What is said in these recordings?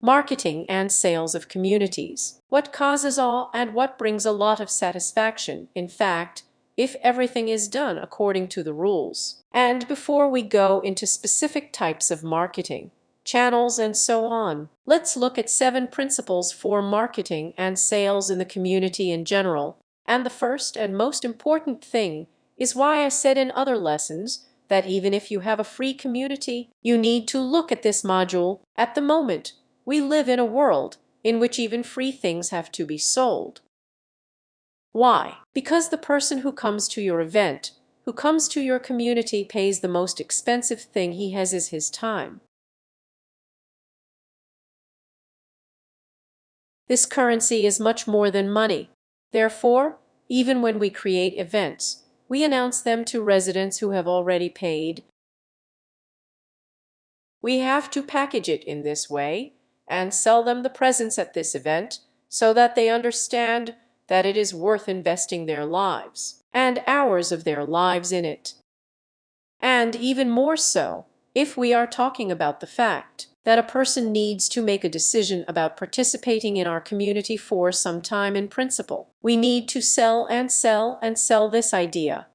Marketing and sales of communities. What causes awe and what brings a lot of satisfaction, in fact, if everything is done according to the rules. And before we go into specific types of marketing, channels, and so on, let's look at 7 principles for marketing and sales in the community in general. And the first and most important thing is why I said in other lessons that even if you have a free community, you need to look at this module. At the moment, we live in a world in which even free things have to be sold. Why? Because the person who comes to your event, who comes to your community, pays the most expensive thing he has is his time. This currency is much more than money. Therefore, even when we create events, we announce them to residents who have already paid. We have to package it in this way and sell them the presence at this event so that they understand that it is worth investing their lives and hours of their lives in it. And even more so, if we are talking about the fact that a person needs to make a decision about participating in our community for some time in principle, we need to sell and sell and sell this idea.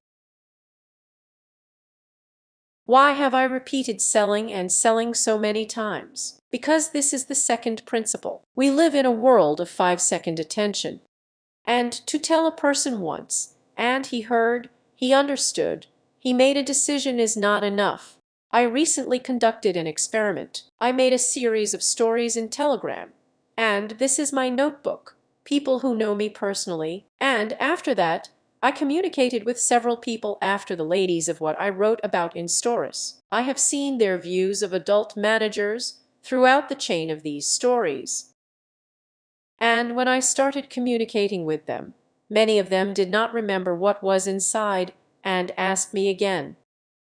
Why have I repeated selling and selling so many times? Because this is the second principle. We live in a world of 5-second attention. And to tell a person once, and he heard, he understood, he made a decision is not enough. I recently conducted an experiment. I made a series of stories in Telegram, and this is my notebook, people who know me personally, and after that, I communicated with several people after the ladies of what I wrote about in stories. I have seen their views of adult managers throughout the chain of these stories. And when I started communicating with them, many of them did not remember what was inside and asked me again,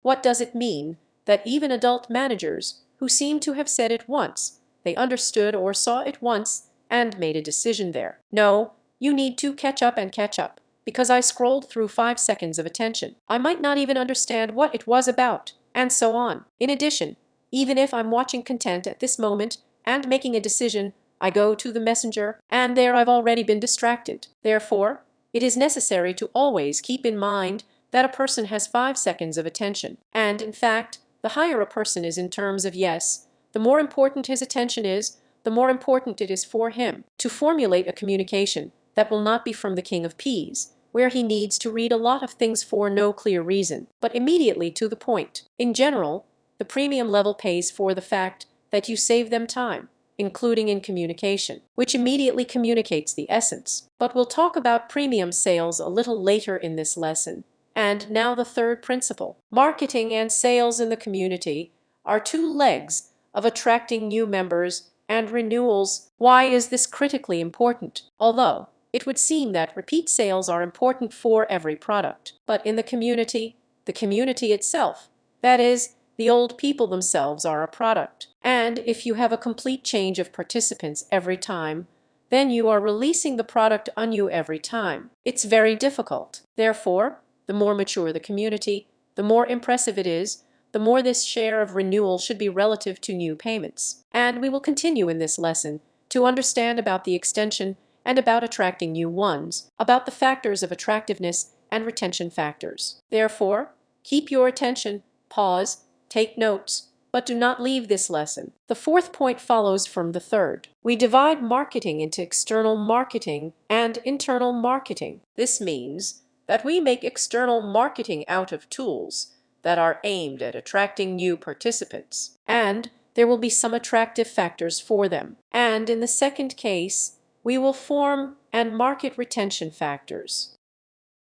what does it mean that even adult managers who seem to have said it once, they understood or saw it once and made a decision there? No, you need to catch up and catch up. Because I scrolled through 5 seconds of attention. I might not even understand what it was about, and so on. In addition, even if I'm watching content at this moment and making a decision, I go to the messenger, and there I've already been distracted. Therefore, it is necessary to always keep in mind that a person has 5 seconds of attention. And in fact, the higher a person is in terms of yes, the more important his attention is, the more important it is for him to formulate a communication that will not be from the king of peas, where he needs to read a lot of things for no clear reason, but immediately to the point. In general, the premium level pays for the fact that you save them time, including in communication, which immediately communicates the essence. But we'll talk about premium sales a little later in this lesson. And now the third principle. Marketing and sales in the community are 2 legs of attracting new members and renewals. Why is this critically important? Although it would seem that repeat sales are important for every product. But in the community itself, that is, the old people themselves are a product. And if you have a complete change of participants every time, then you are releasing the product on you every time. It's very difficult. Therefore, the more mature the community, the more impressive it is, the more this share of renewal should be relative to new payments. And we will continue in this lesson to understand about the extension and about attracting new ones, about the factors of attractiveness and retention factors. Therefore, keep your attention, pause, take notes, but do not leave this lesson. The fourth point follows from the third. We divide marketing into external marketing and internal marketing. This means that we make external marketing out of tools that are aimed at attracting new participants, and there will be some attractive factors for them. And in the second case, we will form and market retention factors.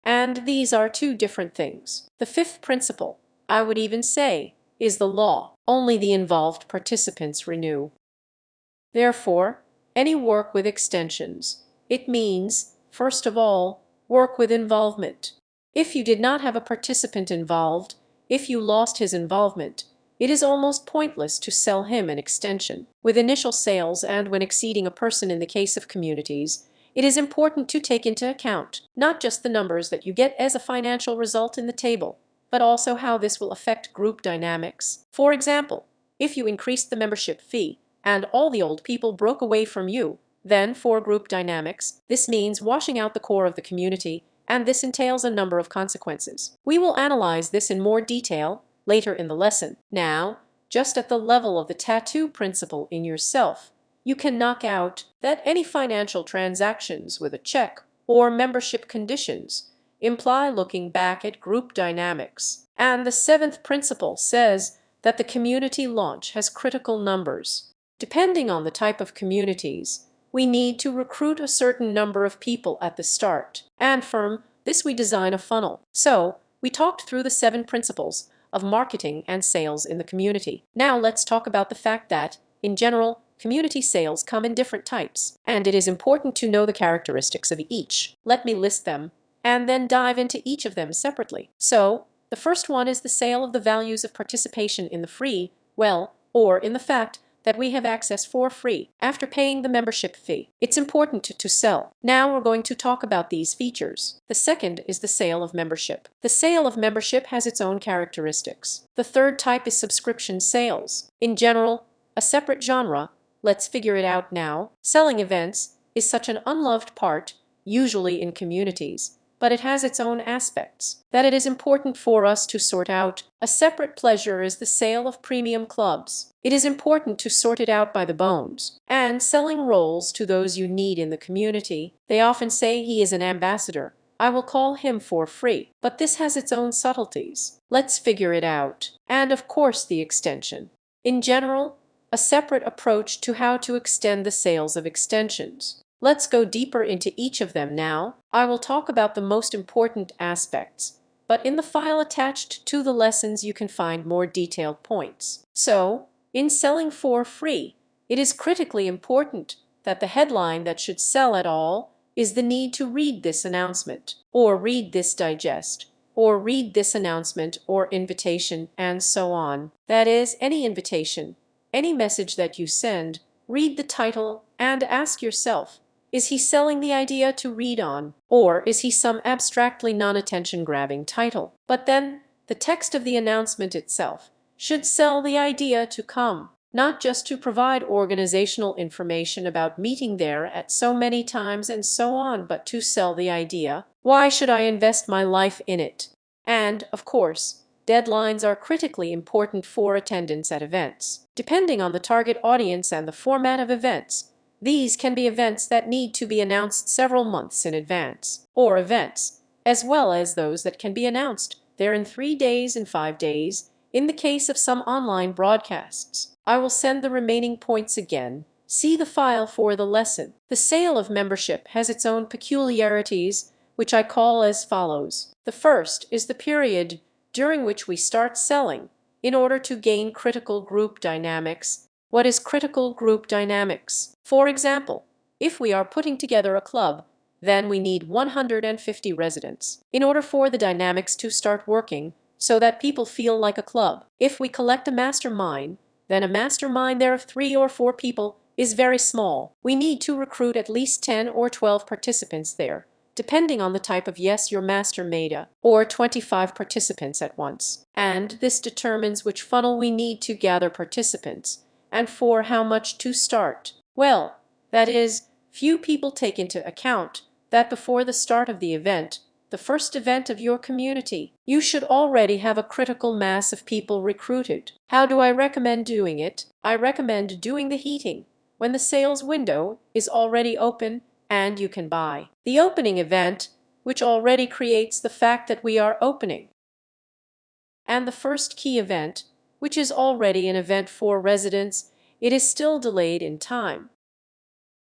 And these are 2 different things. The fifth principle, I would even say, is the law. Only the involved participants renew. Therefore, any work with extensions, it means, first of all, work with involvement. If you did not have a participant involved, if you lost his involvement, it is almost pointless to sell him an extension. With initial sales and when exceeding a person in the case of communities, it is important to take into account not just the numbers that you get as a financial result in the table, but also how this will affect group dynamics. For example, if you increase the membership fee and all the old people broke away from you. Then for group dynamics, this means washing out the core of the community, and this entails a number of consequences. We will analyze this in more detail later in the lesson. Now, just at the level of the tattoo principle in yourself, you can knock out that any financial transactions with a check or membership conditions imply looking back at group dynamics. And the seventh principle says that the community launch has critical numbers. Depending on the type of communities, we need to recruit a certain number of people at the start, and from this we design a funnel. So, we talked through the 7 principles of marketing and sales in the community. Now let's talk about the fact that, in general, community sales come in different types, and it is important to know the characteristics of each. Let me list them, and then dive into each of them separately. So, the first one is the sale of the values of participation in the free, well, or in the fact that we have access for free after paying the membership fee. It's important to sell. Now we're going to talk about these features. The second is the sale of membership. The sale of membership has its own characteristics. The third type is subscription sales. In general, a separate genre. Let's figure it out now. Selling events is such an unloved part, usually in communities, but it has its own aspects that it is important for us to sort out. A separate pleasure is the sale of premium clubs. It is important to sort it out by the bones. And selling roles to those you need in the community. They often say he is an ambassador. I will call him for free. But this has its own subtleties. Let's figure it out. And of course the extension. In general, a separate approach to how to extend the sales of extensions. Let's go deeper into each of them now. I will talk about the most important aspects, but in the file attached to the lessons you can find more detailed points. So, in selling for free, it is critically important that the headline that should sell at all is the need to read this announcement, or read this digest, or read this announcement or invitation, and so on. That is, any invitation, any message that you send, read the title and ask yourself, is he selling the idea to read on, or is he some abstractly non-attention-grabbing title? But then, the text of the announcement itself should sell the idea to come, not just to provide organizational information about meeting there at so many times and so on, but to sell the idea. Why should I invest my life in it? And, of course, deadlines are critically important for attendance at events. Depending on the target audience and the format of events, these can be events that need to be announced several months in advance, or events, as well as those that can be announced there in 3 days and 5 days, in the case of some online broadcasts. I will send the remaining points again. See the file for the lesson. The sale of membership has its own peculiarities, which I call as follows. The first is the period during which we start selling in order to gain critical group dynamics. What is critical group dynamics? For example, if we are putting together a club, then we need 150 residents in order for the dynamics to start working so that people feel like a club. If we collect a mastermind, then a mastermind there of 3 or 4 people is very small. We need to recruit at least 10 or 12 participants there, depending on the type of your mastermind, or 25 participants at once. And this determines which funnel we need to gather participants, and for how much to start. Well, that is, few people take into account that before the start of the event, the first event of your community, you should already have a critical mass of people recruited. How do I recommend doing it? I recommend doing the heating when the sales window is already open and you can buy. The opening event, which already creates the fact that we are opening. And the first key event, which is already an event for residents, it is still delayed in time.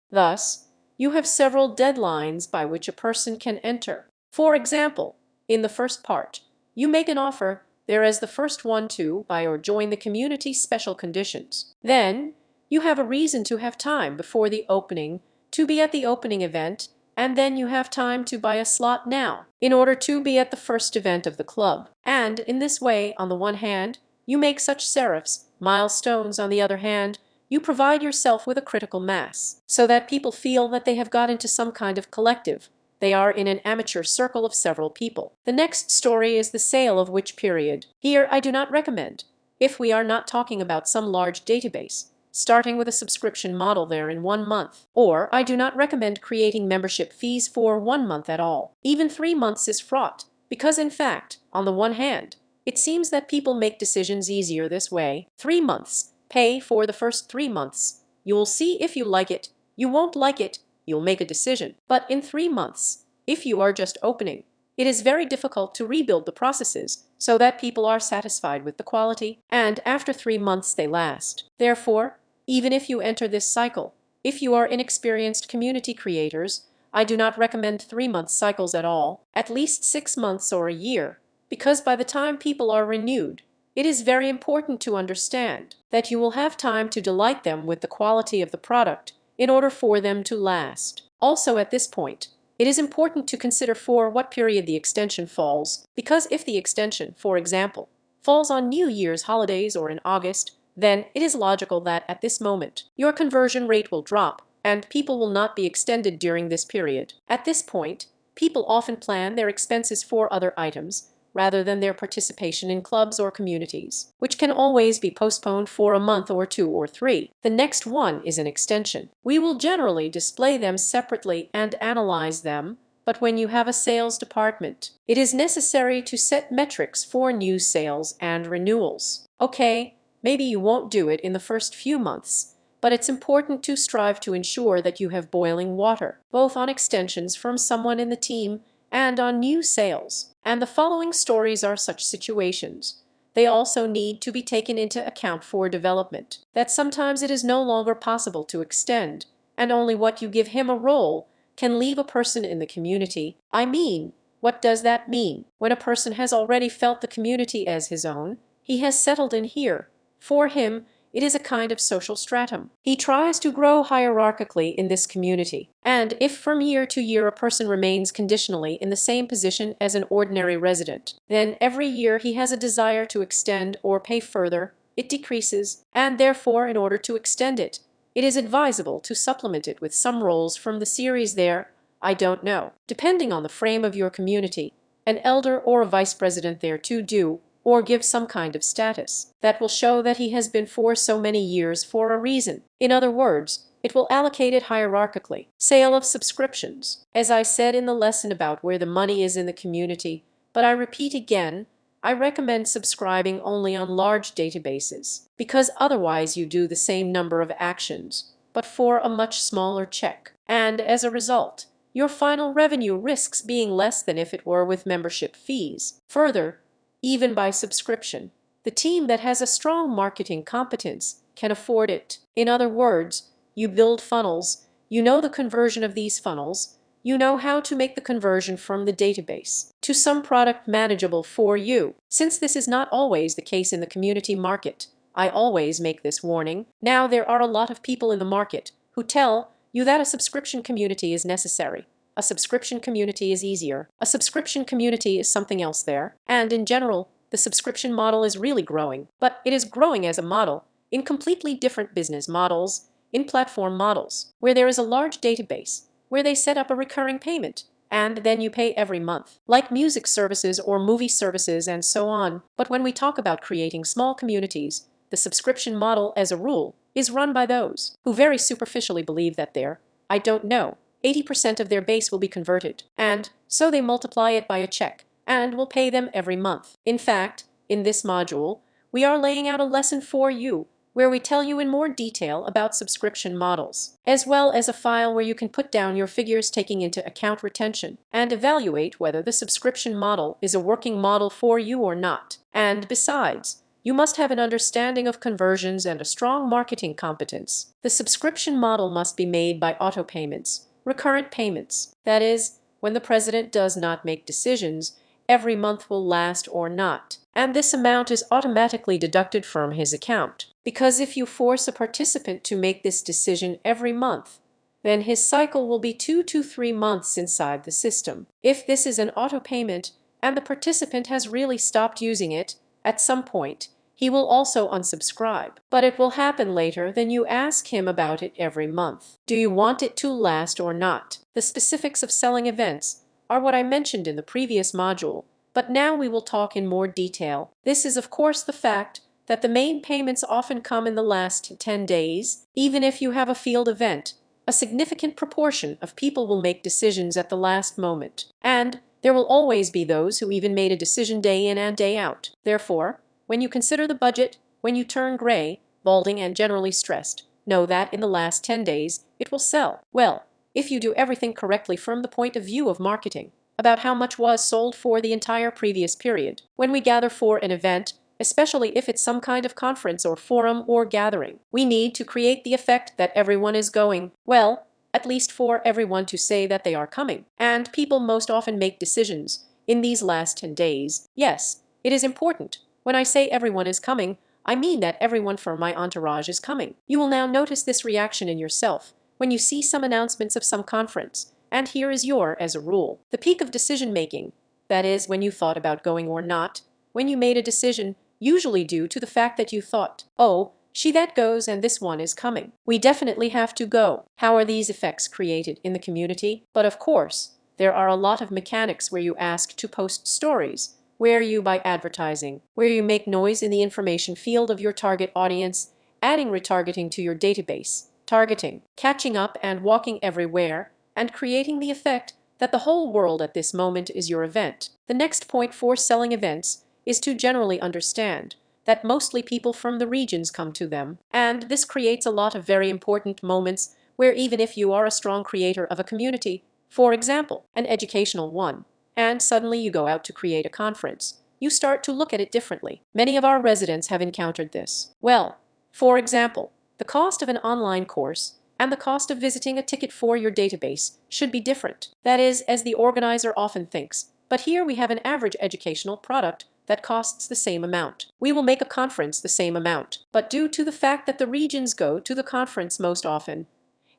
Thus, you have several deadlines by which a person can enter. For example, in the first part, you make an offer there as the first one to buy or join the community special conditions. Then, you have a reason to have time before the opening to be at the opening event, and then you have time to buy a slot now in order to be at the first event of the club. And in this way, on the one hand, you make such serifs, milestones. On the other hand, you provide yourself with a critical mass, so that people feel that they have got into some kind of collective. They are in an amateur circle of several people. The next story is the sale of which period. Here I do not recommend, if we are not talking about some large database, starting with a subscription model there in 1 month. Or I do not recommend creating membership fees for 1 month at all. Even 3 months is fraught, because in fact, on the one hand, it seems that people make decisions easier this way. 3 months. Pay for the first 3 months. You'll see if you like it. You won't like it. You'll make a decision. But in 3 months, if you are just opening, it is very difficult to rebuild the processes so that people are satisfied with the quality, and after 3 months they last. Therefore, even if you enter this cycle, if you are inexperienced community creators, I do not recommend 3 month cycles at all, at least 6 months or a year, because by the time people are renewed, it is very important to understand that you will have time to delight them with the quality of the product in order for them to last. Also at this point, it is important to consider for what period the extension falls, because if the extension, for example, falls on New Year's holidays or in August, then it is logical that at this moment your conversion rate will drop and people will not be extended during this period. At this point, people often plan their expenses for other items rather than their participation in clubs or communities, which can always be postponed for a month or 2 or 3. The next one is an extension. We will generally display them separately and analyze them, but when you have a sales department, it is necessary to set metrics for new sales and renewals. Okay, maybe you won't do it in the first few months, but it's important to strive to ensure that you have boiling water, both on extensions from someone in the team and on new sales. And the following stories are such situations. They also need to be taken into account for development, that sometimes it is no longer possible to extend, and only what you give him a role can leave a person in the community. I mean, what does that mean? When a person has already felt the community as his own, he has settled in here. For him, it is a kind of social stratum. He tries to grow hierarchically in this community. And if from year to year a person remains conditionally in the same position as an ordinary resident, then every year he has a desire to extend or pay further, it decreases, and therefore in order to extend it, it is advisable to supplement it with some roles from the series there, I don't know, depending on the frame of your community, an elder or a vice president there to do, or give some kind of status that will show that he has been for so many years for a reason. In other words, it will allocate it hierarchically. Sale of subscriptions. As I said in the lesson about where the money is in the community, but I repeat again, I recommend subscribing only on large databases, because otherwise you do the same number of actions, but for a much smaller check. And as a result, your final revenue risks being less than if it were with membership fees. Further, even by subscription, the team that has a strong marketing competence can afford it. In other words, you build funnels, you know the conversion of these funnels, you know how to make the conversion from the database to some product manageable for you. Since this is not always the case in the community market, I always make this warning. Now there are a lot of people in the market who tell you that a subscription community is necessary. A subscription community is easier. A subscription community is something else there. And in general, the subscription model is really growing. But it is growing as a model in completely different business models, in platform models, where there is a large database, where they set up a recurring payment, and then you pay every month, like music services or movie services and so on. But when we talk about creating small communities, the subscription model, as a rule, is run by those who very superficially believe that their, I don't know, 80% of their base will be converted, and so they multiply it by a check, and will pay them every month. In fact, in this module, we are laying out a lesson for you where we tell you in more detail about subscription models, as well as a file where you can put down your figures taking into account retention, and evaluate whether the subscription model is a working model for you or not. And besides, you must have an understanding of conversions and a strong marketing competence. The subscription model must be made by auto payments. Recurrent payments, that is, when the president does not make decisions, every month will last or not, and this amount is automatically deducted from his account. Because if you force a participant to make this decision every month, then his cycle will be 2 to 3 months inside the system. If this is an auto payment and the participant has really stopped using it, at some point, he will also unsubscribe, but it will happen later than you ask him about it every month. Do you want it to last or not? The specifics of selling events are what I mentioned in the previous module, but now we will talk in more detail. This is of course the fact that the main payments often come in the last 10 days. Even if you have a field event, a significant proportion of people will make decisions at the last moment. And there will always be those who even made a decision day in and day out. Therefore, when you consider the budget, when you turn gray, balding, and generally stressed, know that in the last 10 days, it will sell. Well, if you do everything correctly from the point of view of marketing, about how much was sold for the entire previous period. When we gather for an event, especially if it's some kind of conference or forum or gathering, we need to create the effect that everyone is going, well, at least for everyone to say that they are coming. And people most often make decisions in these last 10 days. Yes, it is important. When I say everyone is coming, I mean that everyone from my entourage is coming. You will now notice this reaction in yourself when you see some announcements of some conference. And here is your, as a rule, the peak of decision-making. That is, when you thought about going or not, when you made a decision, usually due to the fact that you thought, oh, she that goes and this one is coming. We definitely have to go. How are these effects created in the community? But of course, there are a lot of mechanics where you ask to post stories, where you buy advertising, where you make noise in the information field of your target audience, adding retargeting to your database, targeting, catching up and walking everywhere, and creating the effect that the whole world at this moment is your event. The next point for selling events is to generally understand that mostly people from the regions come to them, and this creates a lot of very important moments where even if you are a strong creator of a community, for example, an educational one, and suddenly you go out to create a conference, you start to look at it differently. Many of our residents have encountered this. Well, for example, the cost of an online course and the cost of visiting a ticket for your database should be different. That is, as the organizer often thinks. But here we have an average educational product that costs the same amount. We will make a conference the same amount. But due to the fact that the regions go to the conference most often,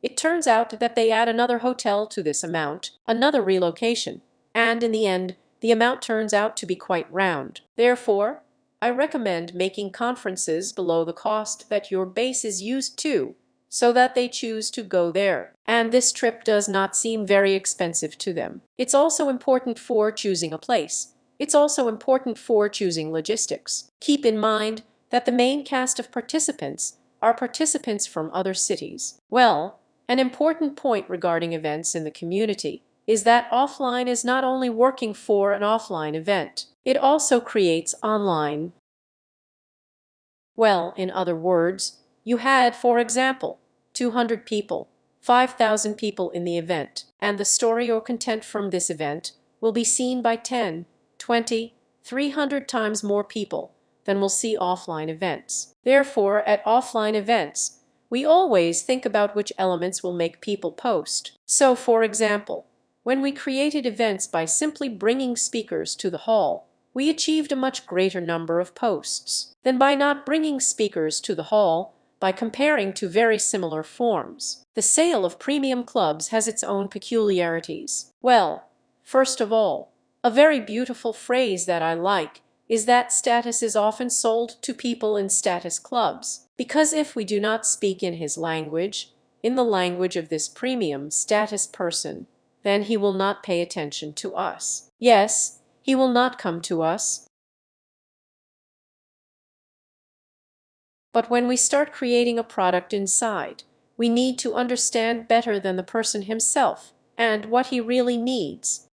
it turns out that they add another hotel to this amount, another relocation, and in the end, the amount turns out to be quite round. Therefore, I recommend making conferences below the cost that your base is used to, so that they choose to go there. And this trip does not seem very expensive to them. It's also important for choosing a place. It's also important for choosing logistics. Keep in mind that the main cast of participants are participants from other cities. Well, an important point regarding events in the community is that offline is not only working for an offline event, it also creates online. Well, in other words, you had, for example, 200 people, 5,000 people in the event, and the story or content from this event will be seen by 10, 20, 300 times more people than will see offline events. Therefore, at offline events, we always think about which elements will make people post. So, for example, when we created events by simply bringing speakers to the hall, we achieved a much greater number of posts than by not bringing speakers to the hall, by comparing two very similar forms. The sale of premium clubs has its own peculiarities. Well, first of all, a very beautiful phrase that I like is that status is often sold to people in status clubs. Because if we do not speak in his language, in the language of this premium status person, then he will not pay attention to us. Yes, he will not come to us. But when we start creating a product inside, we need to understand better than the person himself and what he really needs.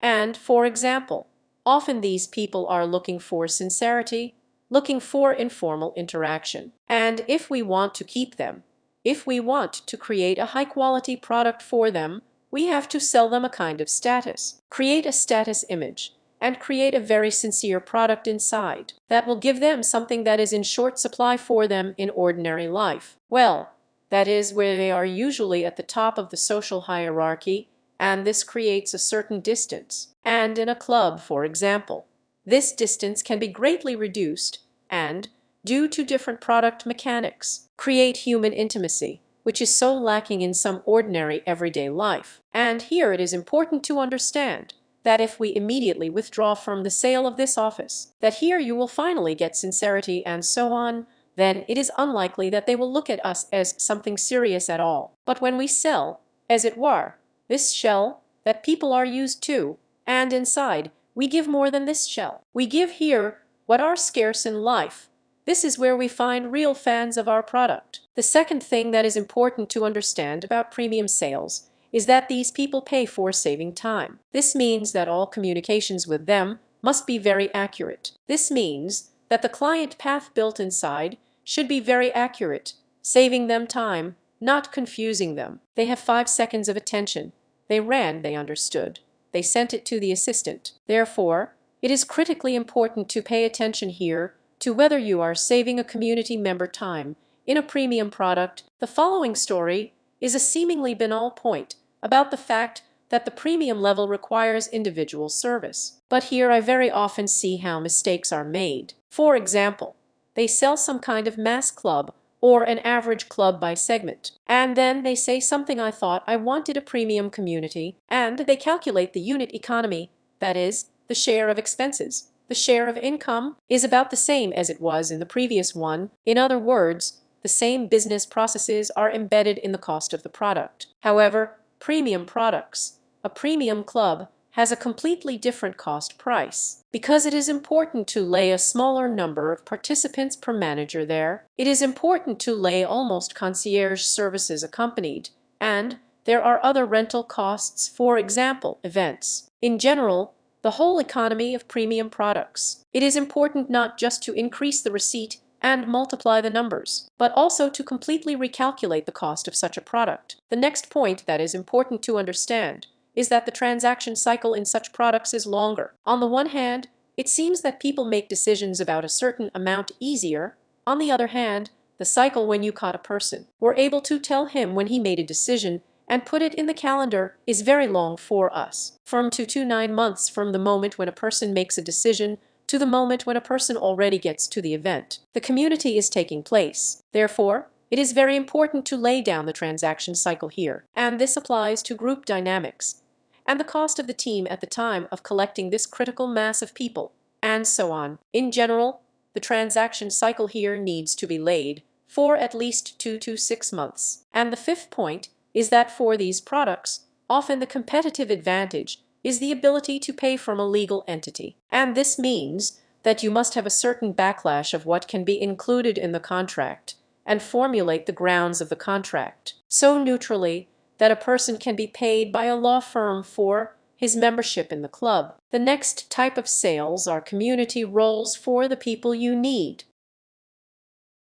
And, for example, often these people are looking for sincerity, looking for informal interaction. And if we want to keep them, if we want to create a high-quality product for them, we have to sell them a kind of status, create a status image, and create a very sincere product inside that will give them something that is in short supply for them in ordinary life. Well, that is where they are usually at the top of the social hierarchy, and this creates a certain distance. And in a club, for example, this distance can be greatly reduced and, due to different product mechanics, create human intimacy, which is so lacking in some ordinary everyday life. And here it is important to understand that if we immediately withdraw from the sale of this office, that here you will finally get sincerity and so on, then it is unlikely that they will look at us as something serious at all. But when we sell, as it were, this shell that people are used to, and inside, we give more than this shell. We give here what are scarce in life. This is where we find real fans of our product. The second thing that is important to understand about premium sales is that these people pay for saving time. This means that all communications with them must be very accurate. This means that the client path built inside should be very accurate, saving them time, not confusing them. They have 5 seconds of attention. They ran, they understood. They sent it to the assistant. Therefore, it is critically important to pay attention here to whether you are saving a community member time in a premium product. The following story is a seemingly banal point about the fact that the premium level requires individual service. But here I very often see how mistakes are made. For example, they sell some kind of mass club or an average club by segment. And then they say something, I thought I wanted a premium community, and they calculate the unit economy, that is, the share of expenses. The share of income is about the same as it was in the previous one. In other words, the same business processes are embedded in the cost of the product. However, premium products, a premium club, has a completely different cost price. Because it is important to lay a smaller number of participants per manager there, it is important to lay almost concierge services accompanied, and there are other rental costs, for example, events. In general, the whole economy of premium products. It is important not just to increase the receipt and multiply the numbers, but also to completely recalculate the cost of such a product. The next point that is important to understand is that the transaction cycle in such products is longer. On the one hand, it seems that people make decisions about a certain amount easier. On the other hand, the cycle when you caught a person, were able to tell him when he made a decision and put it in the calendar, is very long for us. From 2 to 9 months from the moment when a person makes a decision to the moment when a person already gets to the event. The community is taking place. Therefore, it is very important to lay down the transaction cycle here, and this applies to group dynamics, and the cost of the team at the time of collecting this critical mass of people, and so on. In general, the transaction cycle here needs to be laid for at least 2 to 6 months. And the fifth point is that for these products, often the competitive advantage is the ability to pay from a legal entity. And this means that you must have a certain backlash of what can be included in the contract and formulate the grounds of the contract so neutrally that a person can be paid by a law firm for his membership in the club. The next type of sales are community roles for the people you need.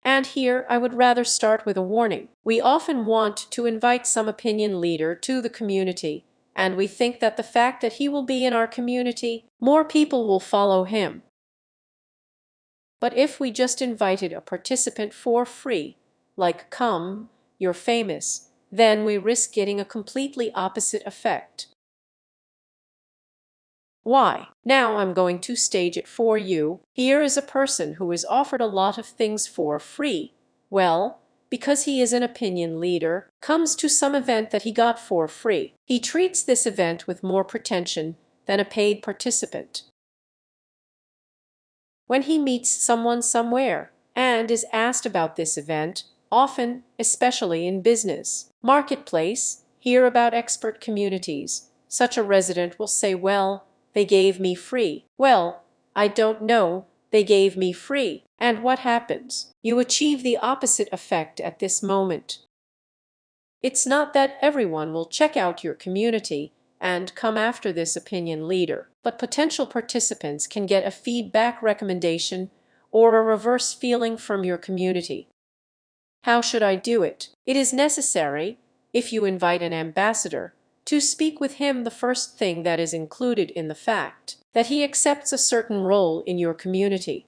And here I would rather start with a warning. We often want to invite some opinion leader to the community, and we think that the fact that he will be in our community, more people will follow him. But if we just invited a participant for free, like "come, you're famous," then we risk getting a completely opposite effect. Why? Now I'm going to stage it for you. Here is a person who is offered a lot of things for free. Well, because he is an opinion leader, comes to some event that he got for free. He treats this event with more pretension than a paid participant. When he meets someone somewhere and is asked about this event, often, especially in business, marketplace, hear about expert communities, such a resident will say, well, they gave me free. Well, I don't know, they gave me free. And what happens? You achieve the opposite effect at this moment. It's not that everyone will check out your community and come after this opinion leader, but potential participants can get a feedback recommendation or a reverse feeling from your community. How should I do it? It is necessary, if you invite an ambassador, to speak with him the first thing that is included in the fact that he accepts a certain role in your community.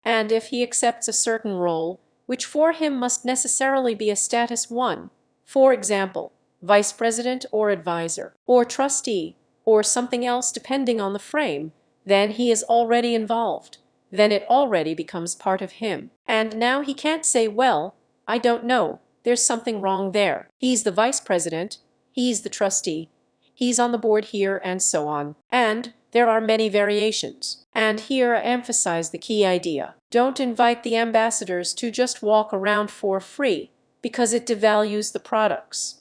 And if he accepts a certain role, which for him must necessarily be a status 1, for example, vice president or advisor, or trustee, or something else depending on the frame, then he is already involved. Then it already becomes part of him. And now he can't say, well, I don't know, there's something wrong there. He's the vice president, he's the trustee, he's on the board here, and so on. And there are many variations. And here I emphasize the key idea. Don't invite the ambassadors to just walk around for free, because it devalues the products.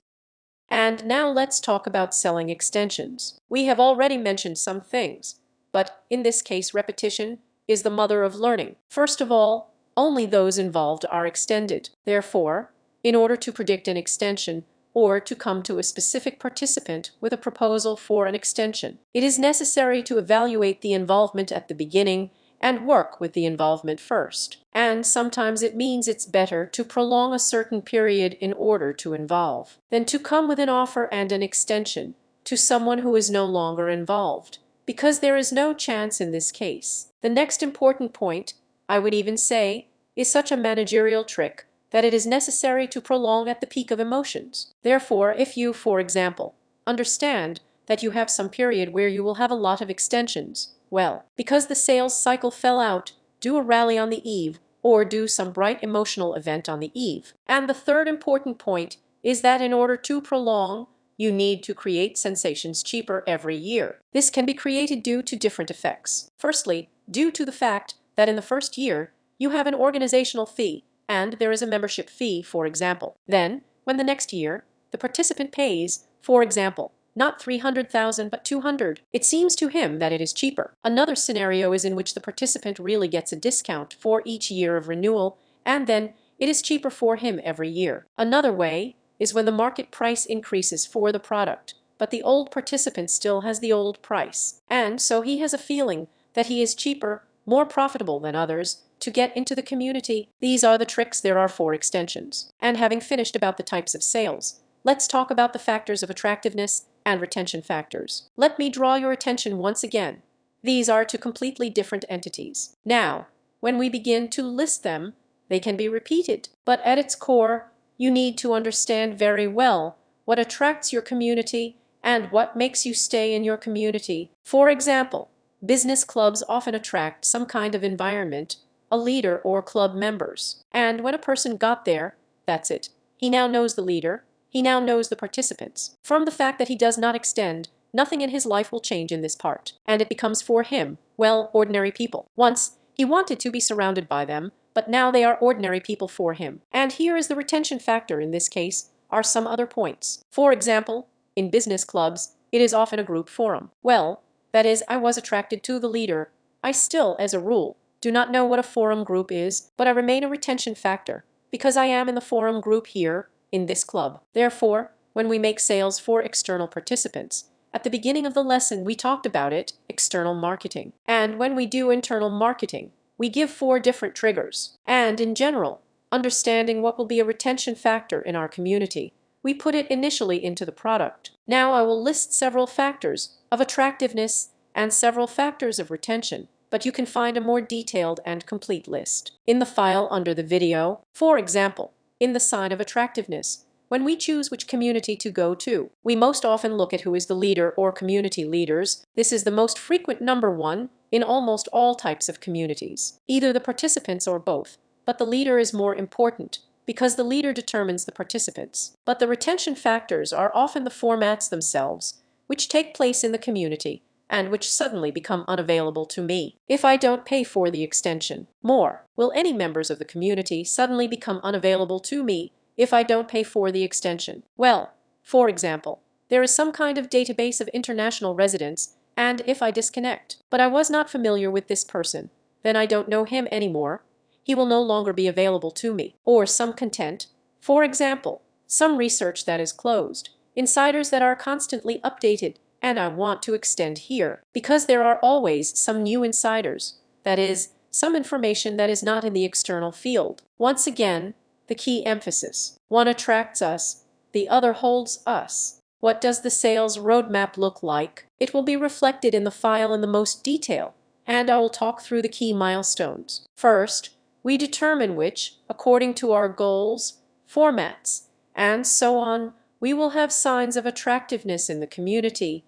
And now let's talk about selling extensions. We have already mentioned some things, but in this case repetition is the mother of learning. First of all, only those involved are extended. Therefore, in order to predict an extension or to come to a specific participant with a proposal for an extension, it is necessary to evaluate the involvement at the beginning and work with the involvement first. And sometimes it means it's better to prolong a certain period in order to involve than to come with an offer and an extension to someone who is no longer involved, because there is no chance in this case. The next important point, I would even say, is such a managerial trick that it is necessary to prolong at the peak of emotions. Therefore, if you, for example, understand that you have some period where you will have a lot of extensions, well, because the sales cycle fell out, do a rally on the eve or do some bright emotional event on the eve. And the third important point is that in order to prolong, you need to create sensations cheaper every year. This can be created due to different effects. Firstly, due to the fact that in the first year, you have an organizational fee and there is a membership fee, for example. Then, when the next year, the participant pays, for example, not 300,000 but 200, it seems to him that it is cheaper. Another scenario is in which the participant really gets a discount for each year of renewal, and then it is cheaper for him every year. Another way is when the market price increases for the product, but the old participant still has the old price, and so he has a feeling that he is cheaper, more profitable than others to get into the community. These are the tricks there are for extensions. And having finished about the types of sales, let's talk about the factors of attractiveness and retention factors. Let me draw your attention once again. These are two completely different entities. Now, when we begin to list them, they can be repeated, but at its core, you need to understand very well what attracts your community and what makes you stay in your community. For example, business clubs often attract some kind of environment, a leader or club members. And when a person got there, that's it. He now knows the leader. He now knows the participants. From the fact that he does not extend, nothing in his life will change in this part. And it becomes for him, well, ordinary people. Once, he wanted to be surrounded by them, but now they are ordinary people for him. And here is the retention factor in this case, are some other points. For example, in business clubs, it is often a group forum. Well, that is, I was attracted to the leader. I still, as a rule, do not know what a forum group is, but I remain a retention factor, because I am in the forum group here, in this club. Therefore, when we make sales for external participants, at the beginning of the lesson we talked about it, external marketing. And when we do internal marketing, we give 4 different triggers. And in general, understanding what will be a retention factor in our community, we put it initially into the product. Now I will list several factors of attractiveness and several factors of retention, but you can find a more detailed and complete list in the file under the video. For example, in the sign of attractiveness, when we choose which community to go to, we most often look at who is the leader or community leaders. This is the most frequent number 1 in almost all types of communities, either the participants or both, but the leader is more important because the leader determines the participants. But the retention factors are often the formats themselves, which take place in the community and which suddenly become unavailable to me if I don't pay for the extension. More, will any members of the community suddenly become unavailable to me if I don't pay for the extension? Well, for example, there is some kind of database of international residents, and if I disconnect, but I was not familiar with this person, then I don't know him anymore, he will no longer be available to me. Or some content, for example, some research that is closed, insiders that are constantly updated, and I want to extend here, because there are always some new insiders, that is, some information that is not in the external field. Once again, the key emphasis. One attracts us, the other holds us. What does the sales roadmap look like? It will be reflected in the file in the most detail, and I will talk through the key milestones. First, we determine which, according to our goals, formats, and so on, we will have signs of attractiveness in the community.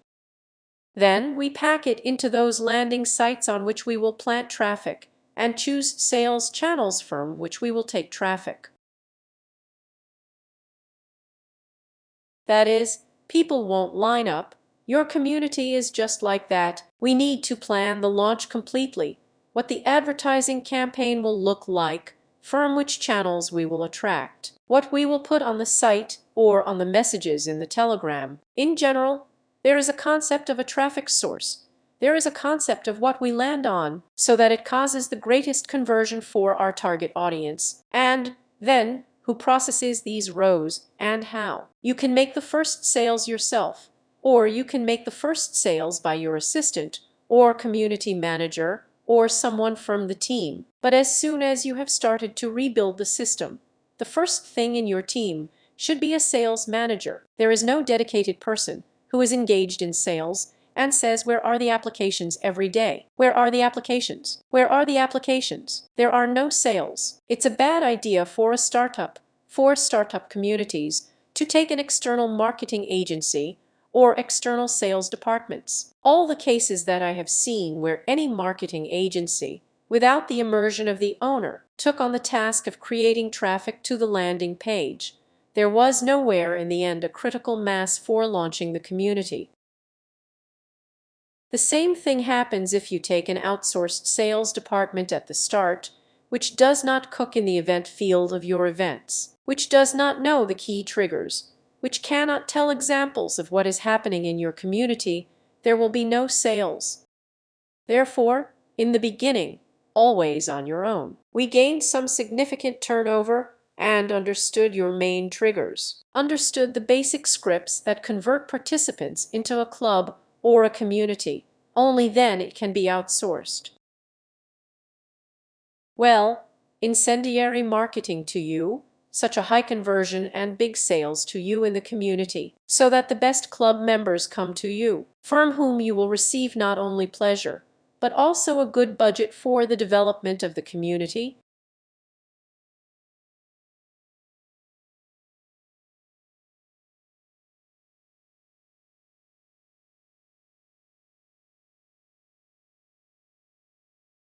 Then we pack it into those landing sites on which we will plant traffic and choose sales channels from which we will take traffic. That is, people won't line up. Your community is just like that. We need to plan the launch completely, what the advertising campaign will look like, from which channels we will attract, what we will put on the site or on the messages in the Telegram. In general, there is a concept of a traffic source, there is a concept of what we land on so that it causes the greatest conversion for our target audience, and then who processes these rows and how. You can make the first sales yourself, or you can make the first sales by your assistant or community manager or someone from the team. But as soon as you have started to rebuild the system, the first thing in your team should be a sales manager. There is no dedicated person who is engaged in sales and says, "Where are the applications?" every day. Where are the applications? Where are the applications? There are no sales. It's a bad idea for startup communities to take an external marketing agency or external sales departments. All the cases that I have seen where any marketing agency, without the immersion of the owner, took on the task of creating traffic to the landing page, there was nowhere in the end a critical mass for launching the community. The same thing happens if you take an outsourced sales department at the start, which does not cook in the event field of your events, which does not know the key triggers, which cannot tell examples of what is happening in your community. There will be no sales. Therefore, in the beginning, always on your own. We gained some significant turnover and understood your main triggers, understood the basic scripts that convert participants into a club or a community. Only then it can be outsourced. Well, incendiary marketing to you, such a high conversion and big sales to you in the community, so that the best club members come to you, from whom you will receive not only pleasure, but also a good budget for the development of the community,